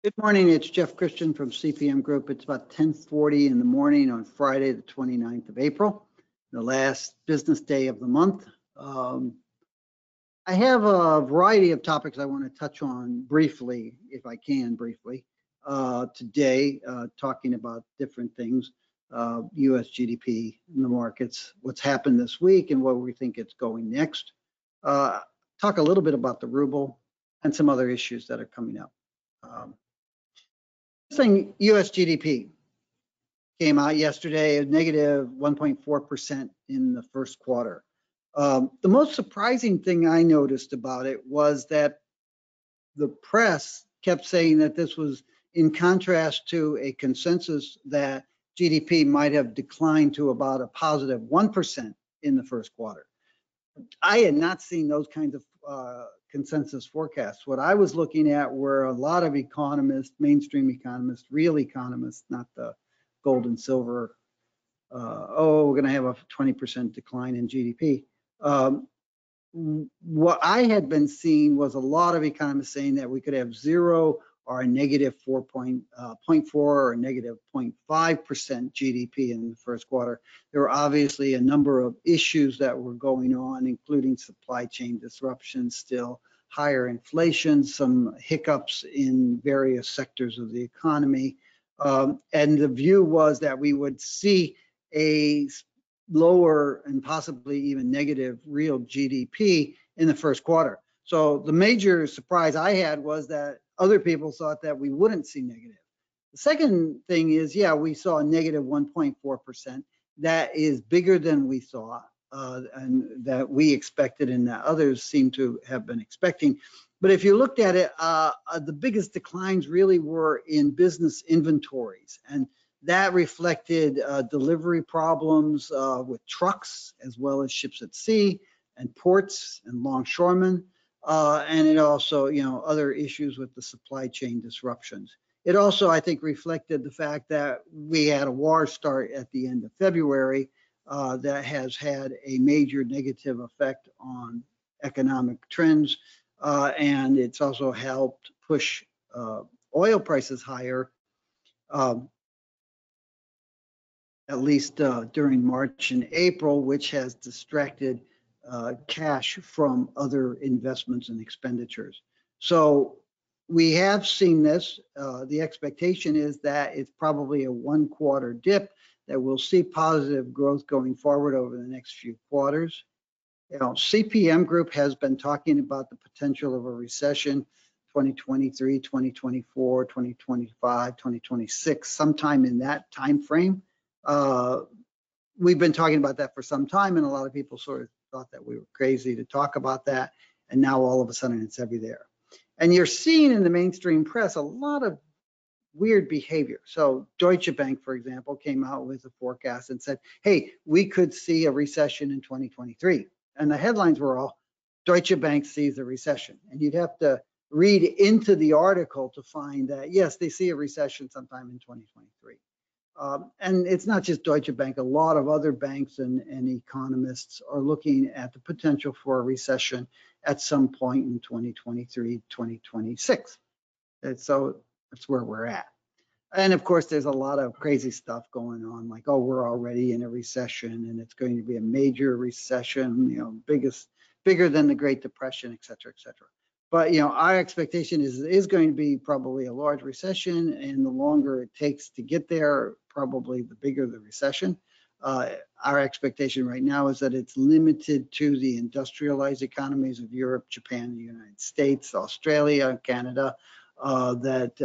Good morning, it's Jeff Christian from CPM Group. It's about 10:40 in the morning on Friday, the 29th of April, the last business day of the month. I have a variety of topics I want to touch on briefly, if I can briefly, today, talking about different things, US GDP in the markets, what's happened this week and where we think it's going next. Talk a little bit about the ruble and some other issues that are coming up. US GDP came out yesterday at negative 1.4% in the first quarter. The most surprising thing I noticed about it was that the press kept saying that this was in contrast to a consensus that GDP might have declined to about a positive 1% in the first quarter. I had not seen those kinds of consensus forecasts. What I was looking at were a lot of economists, mainstream economists, real economists, not the gold and silver. We're going to have a 20% decline in GDP. What I had been seeing was a lot of economists saying that we could have 0 or a negative 4.4 or negative 0.5% GDP in the first quarter. There were obviously a number of issues that were going on, including supply chain disruptions, still higher inflation, some hiccups in various sectors of the economy. And the view was that we would see a lower and possibly even negative real GDP in the first quarter. So the major surprise I had was that other people thought that we wouldn't see negative. The second thing is, yeah, we saw a negative 1.4%. That is bigger than we thought and that we expected and that others seem to have been expecting. But if you looked at it, the biggest declines really were in business inventories. And that reflected delivery problems with trucks as well as ships at sea and ports and longshoremen. And it also, other issues with the supply chain disruptions. It also, I think, reflected the fact that we had a war start at the end of February that has had a major negative effect on economic trends. And it's also helped push oil prices higher, at least during March and April, which has distracted cash from other investments and expenditures. So we have seen this. The expectation is that it's probably a one-quarter dip, that we'll see positive growth going forward over the next few quarters. CPM Group has been talking about the potential of a recession 2023, 2024, 2025, 2026, sometime in that time frame. We've been talking about that for some time, and a lot of people sort of thought that we were crazy to talk about that, and now all of a sudden it's everywhere. And you're seeing in the mainstream press a lot of weird behavior. So Deutsche Bank, for example, came out with a forecast and said, hey, we could see a recession in 2023. And the headlines were all, Deutsche Bank sees a recession. And you'd have to read into the article to find that, yes, they see a recession sometime in 2023. And it's not just Deutsche Bank. A lot of other banks and economists are looking at the potential for a recession at some point in 2023, 2026. And so that's where we're at. And of course, there's a lot of crazy stuff going on, like, oh, we're already in a recession and it's going to be a major recession, bigger than the Great Depression, et cetera, et cetera. But, our expectation is going to be probably a large recession, and the longer it takes to get there, probably the bigger the recession. Our expectation right now is that it's limited to the industrialized economies of Europe, Japan, the United States, Australia, Canada, that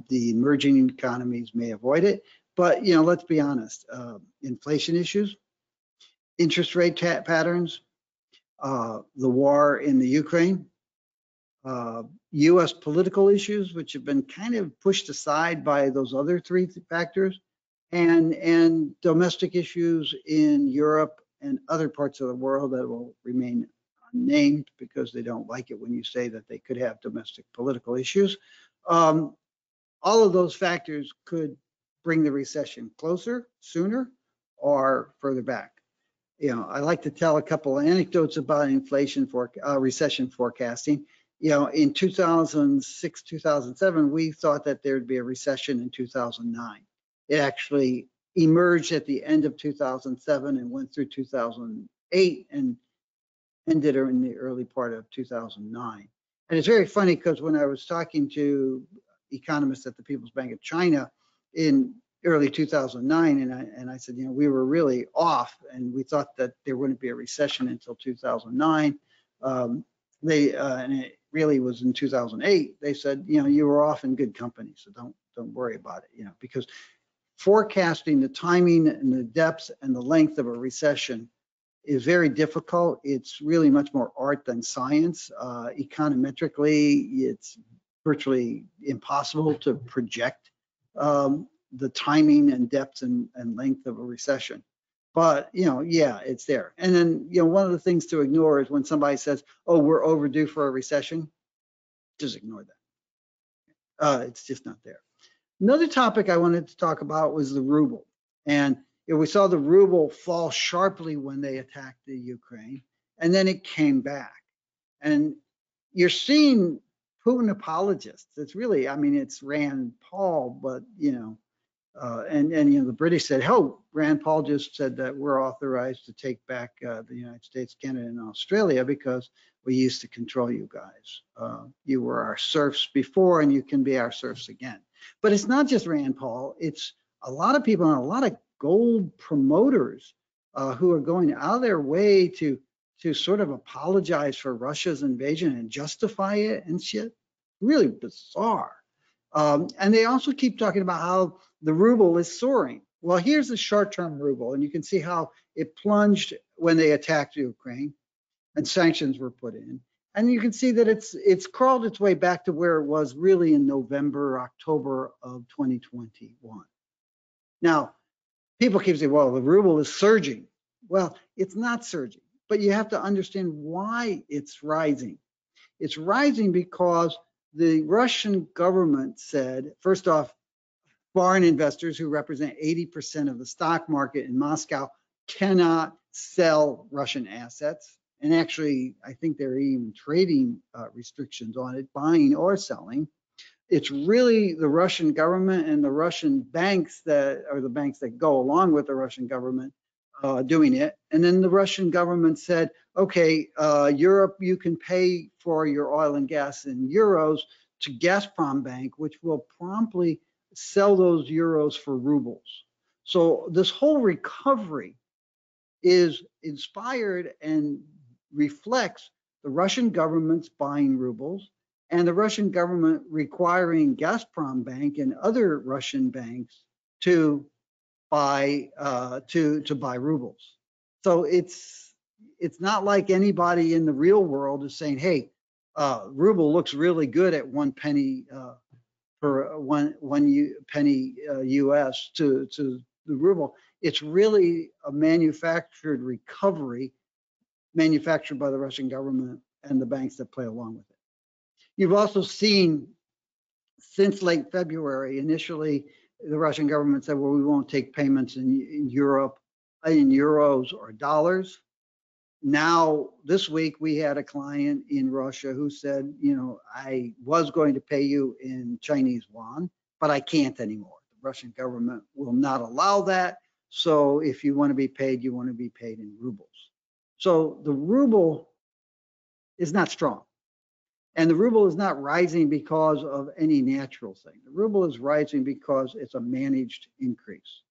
the emerging economies may avoid it. But, let's be honest, inflation issues, interest rate patterns, the war in the Ukraine, US political issues, which have been kind of pushed aside by those other three factors, and domestic issues in Europe and other parts of the world that will remain unnamed because they don't like it when you say that they could have domestic political issues. All of those factors could bring the recession closer, sooner, or further back. I like to tell a couple of anecdotes about recession forecasting. in 2006, 2007, we thought that there'd be a recession in 2009. It actually emerged at the end of 2007 and went through 2008 and ended in the early part of 2009. And it's very funny because when I was talking to economists at the People's Bank of China in early 2009, and I said, we were really off, and we thought that there wouldn't be a recession until 2009. And it really was in 2008. They said, you were off in good company, so don't worry about it, because forecasting the timing and the depth and the length of a recession is very difficult. It's really much more art than science. Econometrically, it's virtually impossible to project the timing and depth and length of a recession. But, yeah, it's there. And then, one of the things to ignore is when somebody says, oh, we're overdue for a recession, just ignore that. It's just not there. Another topic I wanted to talk about was the ruble. And we saw the ruble fall sharply when they attacked the Ukraine, and then it came back. And you're seeing Putin apologists. It's really, it's Rand Paul, but, the British said, oh, Rand Paul just said that we're authorized to take back the United States, Canada, and Australia because we used to control you guys. You were our serfs before, and you can be our serfs again. But it's not just Rand Paul. It's a lot of people and a lot of gold promoters who are going out of their way to sort of apologize for Russia's invasion and justify it and shit. Really bizarre. And they also keep talking about how the ruble is soaring. Well, here's the short-term ruble, and you can see how it plunged when they attacked Ukraine and sanctions were put in. And you can see that it's crawled its way back to where it was really in November, October of 2021. Now, people keep saying, well, the ruble is surging. Well, it's not surging, but you have to understand why it's rising. It's rising because the Russian government said, first off, foreign investors who represent 80% of the stock market in Moscow cannot sell Russian assets. And actually, I think there are even trading restrictions on it, buying or selling. It's really the Russian government and the Russian banks that are the banks that go along with the Russian government doing it. And then the Russian government said, okay, Europe, you can pay for your oil and gas in euros to Gazprom Bank, which will promptly sell those euros for rubles. So this whole recovery is inspired and reflects the Russian government's buying rubles and the Russian government requiring Gazprom Bank and other Russian banks to buy buy rubles. So it's not like anybody in the real world is saying, hey, ruble looks really good at 1 penny for one penny US to the ruble. It's really a manufactured recovery manufactured by the Russian government and the banks that play along with it. You've also seen since late February, initially the Russian government said, well, we won't take payments in Europe, in euros or dollars. Now, this week, we had a client in Russia who said, I was going to pay you in Chinese yuan, but I can't anymore. The Russian government will not allow that. So if you want to be paid, you want to be paid in rubles. So the ruble is not strong. And the ruble is not rising because of any natural thing. The ruble is rising because it's a managed increase.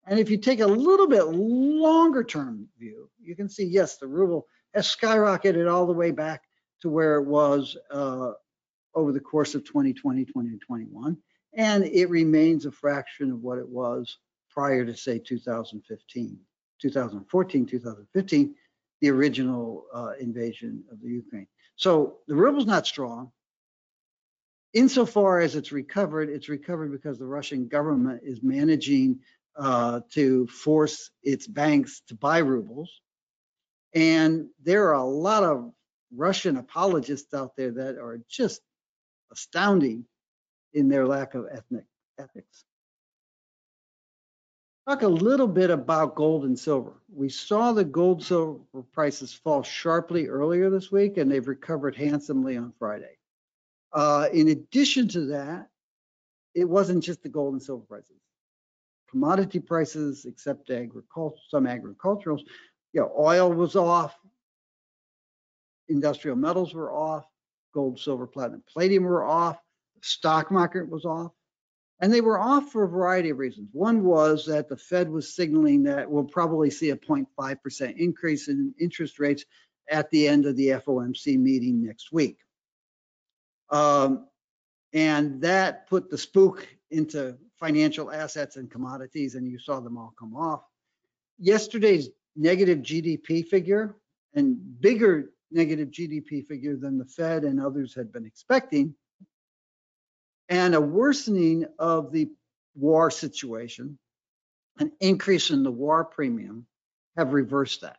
And if you take a little bit longer term view, you can see, yes, the ruble has skyrocketed all the way back to where it was over the course of 2020, 2021. And it remains a fraction of what it was prior to, say, 2014, 2015, the original invasion of the Ukraine. So the ruble's not strong. Insofar as it's recovered because the Russian government is managing to force its banks to buy rubles. And there are a lot of Russian apologists out there that are just astounding in their lack of ethics. Talk a little bit about gold and silver. We saw the gold silver prices fall sharply earlier this week, and they've recovered handsomely on Friday. In addition to that, it wasn't just the gold and silver prices. Commodity prices, except some agriculturals, oil was off, industrial metals were off, gold, silver, platinum, palladium were off, the stock market was off. And they were off for a variety of reasons. One was that the Fed was signaling that we'll probably see a 0.5% increase in interest rates at the end of the FOMC meeting next week. And that put the spook into financial assets and commodities, and you saw them all come off. Yesterday's negative GDP figure, and bigger negative GDP figure than the Fed and others had been expecting, and a worsening of the war situation, an increase in the war premium, have reversed that.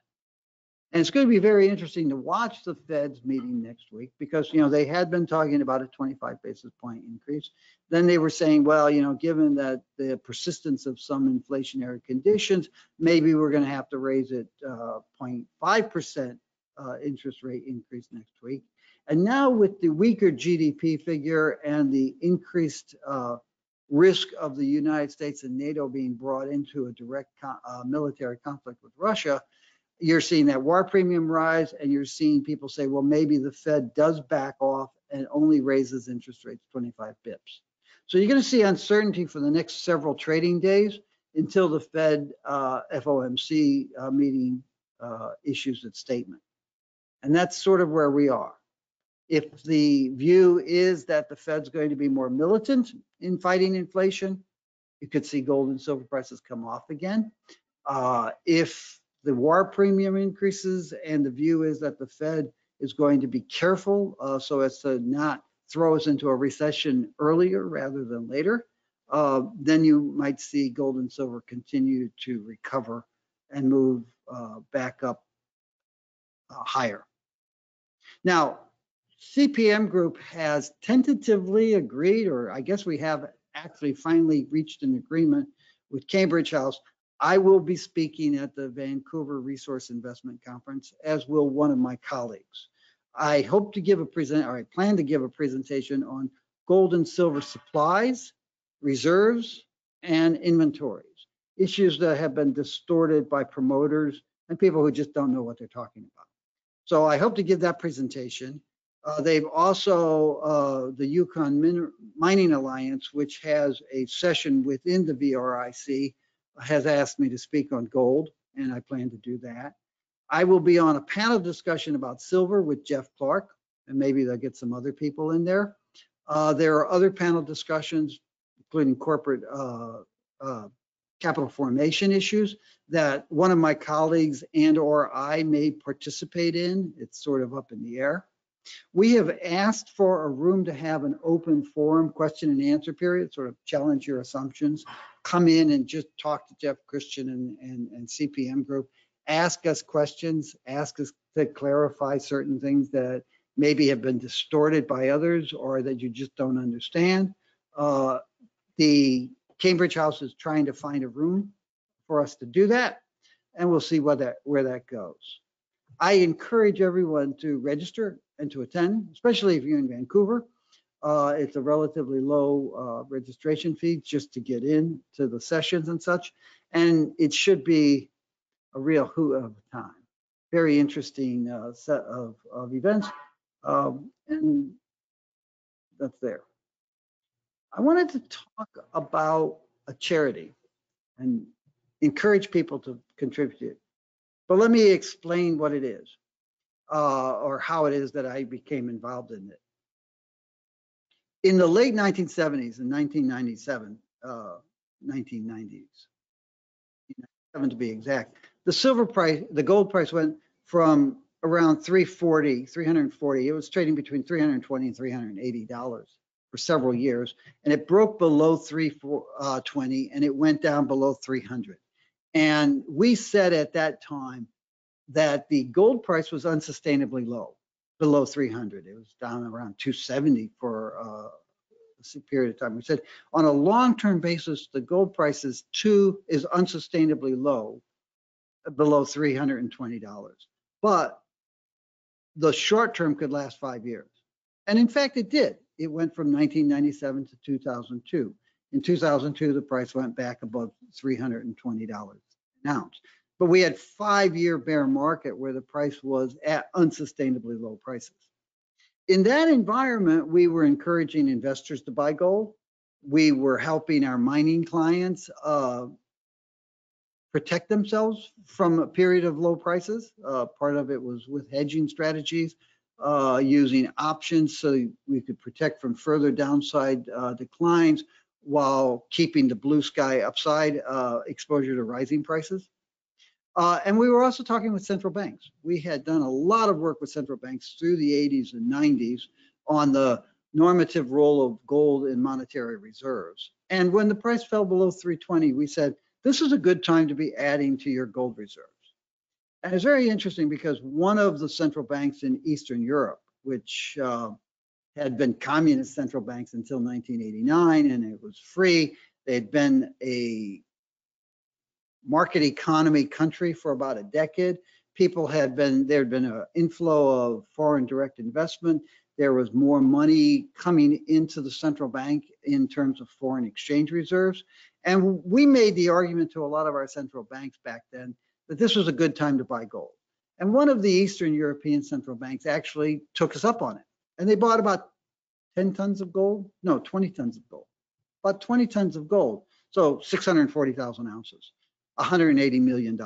And it's going to be very interesting to watch the Fed's meeting next week because, they had been talking about a 25 basis point increase. Then they were saying, well, given that the persistence of some inflationary conditions, maybe we're going to have to raise it 0.5% interest rate increase next week. And now with the weaker GDP figure and the increased risk of the United States and NATO being brought into a direct military conflict with Russia, you're seeing that war premium rise, and you're seeing people say, well, maybe the Fed does back off and only raises interest rates 25 bips. So you're going to see uncertainty for the next several trading days until the Fed FOMC meeting issues its statement. And that's sort of where we are. If the view is that the Fed's going to be more militant in fighting inflation, you could see gold and silver prices come off again. If the war premium increases and the view is that the Fed is going to be careful so as to not throw us into a recession earlier rather than later, then you might see gold and silver continue to recover and move back up higher. Now, CPM Group has tentatively agreed, or I guess we have actually finally reached an agreement with Cambridge House. I will be speaking at the Vancouver Resource Investment Conference, as will one of my colleagues. I hope to give I plan to give a presentation on gold and silver supplies, reserves, and inventories, issues that have been distorted by promoters and people who just don't know what they're talking about. So I hope to give that presentation. They've also, the Yukon Mining Alliance, which has a session within the VRIC, has asked me to speak on gold, and I plan to do that. I will be on a panel discussion about silver with Jeff Clark, and maybe they'll get some other people in there. There are other panel discussions, including corporate capital formation issues, that one of my colleagues and/or I may participate in. It's sort of up in the air. We have asked for a room to have an open forum question and answer period, sort of challenge your assumptions, come in and just talk to Jeff Christian and CPM Group, ask us questions, ask us to clarify certain things that maybe have been distorted by others or that you just don't understand. The Cambridge House is trying to find a room for us to do that, and we'll see where that goes. I encourage everyone to register and to attend, especially if you're in Vancouver. It's a relatively low registration fee just to get in to the sessions and such, and it should be a real hoot of a time. Very interesting set of events, and that's there. I wanted to talk about a charity and encourage people to contribute. But let me explain what it is, or how it is that I became involved in it. In the late 1970s, in 1997, 1990s, to be exact, the gold price went from around 340. It was trading between $320 and $380 for several years, and it broke below 320, and it went down below 300. And we said at that time that the gold price was unsustainably low, below 300. It was down around 270 for a period of time. We said on a long-term basis, the gold price is unsustainably low, below $320. But the short term could last 5 years. And in fact, it did. it went from 1997 to 2002. In 2002, the price went back above $320 an ounce. But we had 5-year bear market where the price was at unsustainably low prices. In that environment, we were encouraging investors to buy gold. We were helping our mining clients protect themselves from a period of low prices. Part of it was with hedging strategies, using options so we could protect from further downside declines while keeping the blue sky upside exposure to rising prices. And we were also talking with central banks. We had done a lot of work with central banks through the 80s and 90s on the normative role of gold in monetary reserves. And when the price fell below 320, we said, this is a good time to be adding to your gold reserves. And it's very interesting because one of the central banks in Eastern Europe, which had been communist central banks until 1989, and it was free. They had been a market economy country for about a decade. There had been an inflow of foreign direct investment. There was more money coming into the central bank in terms of foreign exchange reserves. And we made the argument to a lot of our central banks back then that this was a good time to buy gold. And one of the Eastern European central banks actually took us up on it. And they bought about 10 tons of gold, no, 20 tons of gold, about 20 tons of gold. So 640,000 ounces. $180 million.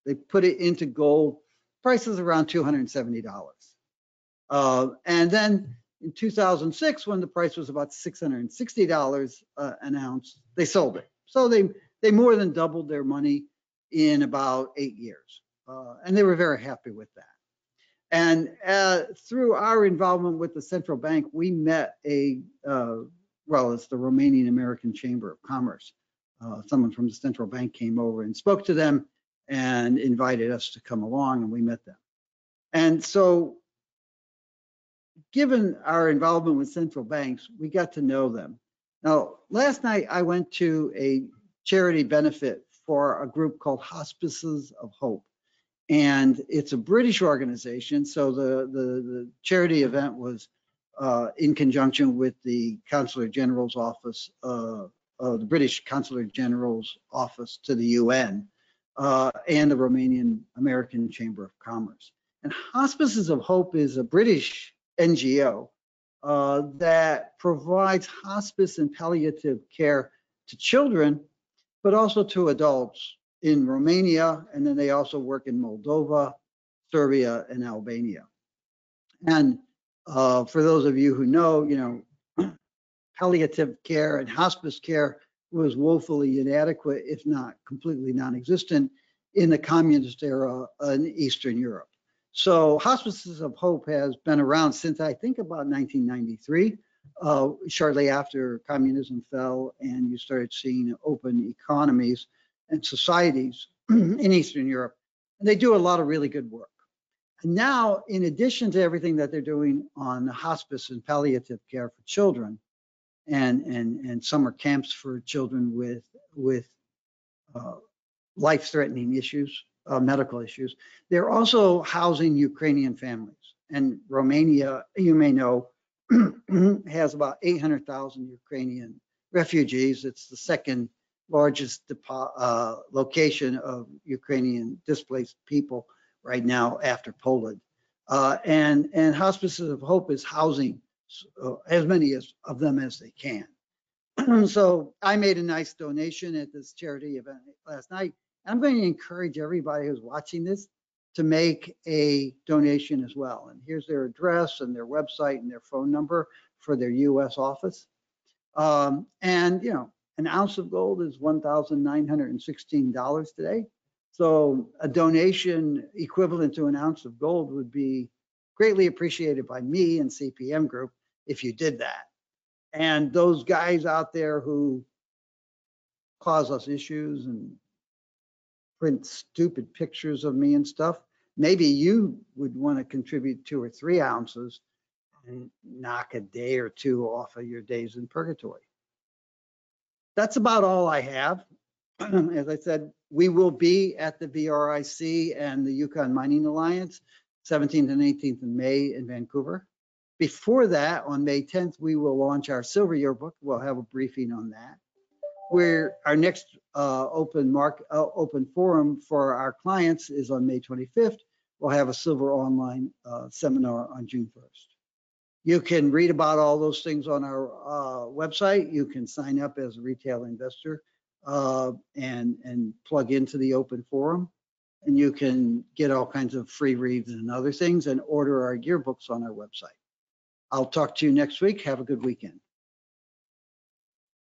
They put it into gold, prices around $270. And then in 2006, when the price was about $660 an ounce, they sold it. So they more than doubled their money in about 8 years. And they were very happy with that. And through our involvement with the central bank, we met it's the Romanian American Chamber of Commerce. Someone from the central bank came over and spoke to them and invited us to come along, and we met them. And so, given our involvement with central banks, we got to know them. Now, last night I went to a charity benefit for a group called Hospices of Hope. And it's a British organization. So the charity event was in conjunction with the Consular General's office, the British Consular General's office to the UN, and the Romanian American Chamber of Commerce. And Hospices of Hope is a British NGO that provides hospice and palliative care to children, but also to adults in Romania, and then they also work in Moldova, Serbia, and Albania. And for those of you who know, palliative care and hospice care was woefully inadequate, if not completely non-existent, in the communist era in Eastern Europe. So Hospices of Hope has been around since I think about 1993, shortly after communism fell and you started seeing open economies and societies in Eastern Europe. And they do a lot of really good work. And now, in addition to everything that they're doing on the hospice and palliative care for children, and summer camps for children with life-threatening issues, medical issues, they're also housing Ukrainian families. And Romania, you may know, has about 800,000 Ukrainian refugees. It's the second largest location of Ukrainian displaced people right now after Poland. And Hospices of Hope is housing as many of them as they can. So I made a nice donation at this charity event last night. I'm going to encourage everybody who's watching this to make a donation as well. And here's their address and their website and their phone number for their US office. And an ounce of gold is $1,916 today. So a donation equivalent to an ounce of gold would be greatly appreciated by me and CPM Group if you did that. And those guys out there who cause us issues and print stupid pictures of me and stuff, maybe you would want to contribute 2 or 3 ounces and knock a day or 2 off of your days in purgatory. That's about all I have. As I said, we will be at the VRIC and the Yukon Mining Alliance, 17th and 18th of May in Vancouver. Before that, on May 10th, we will launch our silver yearbook. We'll have a briefing on that. Our next open forum for our clients is on May 25th. We'll have a silver online seminar on June 1st. You can read about all those things on our website. You can sign up as a retail investor and plug into the open forum. And you can get all kinds of free reads and other things and order our yearbooks on our website. I'll talk to you next week. Have a good weekend.